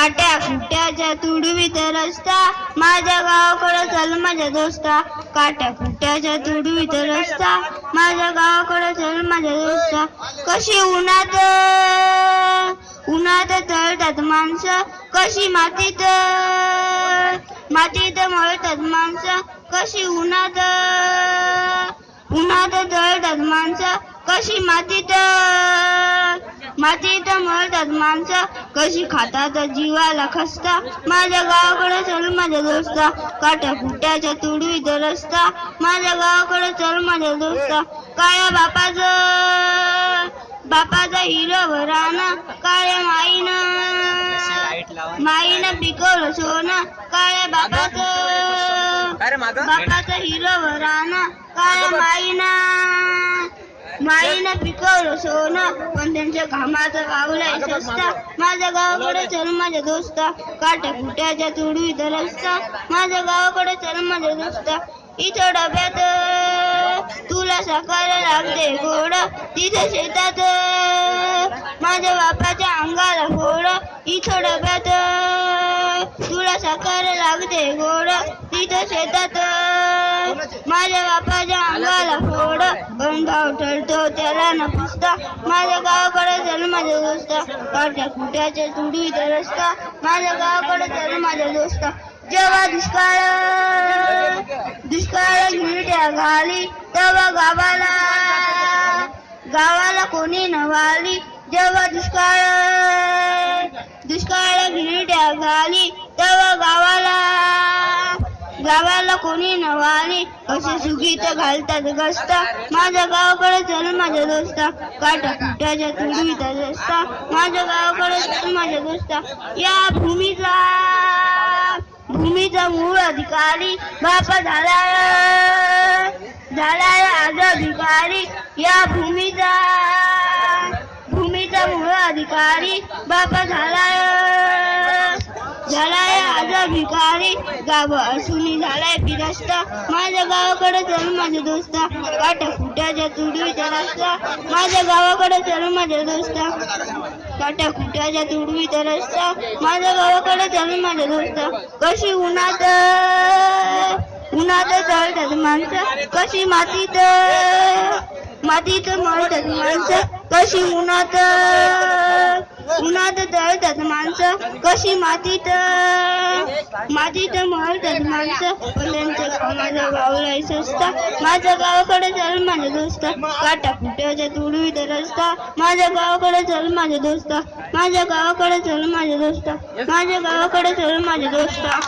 काट्या कुट्याच्या तुडवीत रस्ता माझ्या गावाकडे चल माझ्या दोस्ता. काट्या कुट्याच्या तुडवीत रस्ता माझ्या गावाकडे चल माझ्या दोस्ता. कशी उन्हात उन्हात तळतात माणसं कशी मातीत मातीत मळतात माणसं कशी उन्हात उन्हात तळतात माणसं कशी मातीत मातीत मळतात माणसं कशी खातात जीवाला खस्ता. माझ्या गावाकडे चल माझ्या दोस्ता. काट्या कुट्याच्या तुडवीत रस्ता माझ्या गावाकडे चल माझ्या दोस्ता. काळ्या बापाचा हिरवं रान काळ्या माईनं पिकवलं सोनं. काळ्या बापाचं हिरवं रान काळ्या माईनं पिकवलं सोनं पण त्यांच्या घामाचं गावलाय सस्ता. माझ्या गावाकडे चल माझ्या दोस्ता. काट्या कुट्याच्या तुडवीत रस्ता माझ्या गावाकडे चल माझ्या दोस्ता. इथं डब्यात तुला सकाळ लागते गोड तिथं शेतात माझ्या बापाच्या अंगाला फोड. इथं डब्यात तुला सकाळ लागते गोड तिथं शेतात माझ्या बापाच्या अंगाला फोड. पण भाव ठरतो त्याला न पुसता. माझ्या गावाकडे चल माझ्या दोस्ता. काट्या कुट्याच्या तुडवीत रस्ता माझ्या गावाकडे चल माझ्या दोस्ता. जेव्हा दुष्काळ घिरट्या घाली तेव्हा गावाला कोणी नवाली. जेव्हा दुष्काळ घिरट्या घाली तेव्हा गावाला कोणी नवाली. कसे सुगीत घालतात गस्ता माझ्या गावाकडे चल माझ्या दोस्ता. काट्या कुट्याच्या तुडवीत रस्ता माझ्या गावाकडे चल माझ्या दोस्ता. या भूमीचा मूळ अधिकारी बापा झालाय आज अधिकारी. या भूमीचा मूळ अधिकारी बापा झालाय आज भिकारी. गाव असून झालाय फिरस्ता माझ्या गावाकडे चल माझ्या दोस्ता. काट्या कुट्याच्या तुडवीत रस्ता माझ्या गावाकडे चल माझ्या दोस्ता. काट्या कुट्याच्या तुडवीत रस्ता माझ्या गावाकडे चल माझ्या दोस्ता. कशी उन्हात तळतात माणसं कशी मातीत मळतात माणसं कशी उन्हात तळतात माणसं कशी मातीत मळतात माणसं पण त्यांच्या कामाचा गावलाय सस्ता. माझ्या गावाकडे चल माझ्या दोस्ता. काट्या कुट्याच्या तुडवीत रस्ता माझ्या गावाकडे चल माझ्या दोस्ता. माझ्या गावाकडे चल माझ्या दोस्ता. माझ्या गावाकडे चल माझ्या दोस्ता.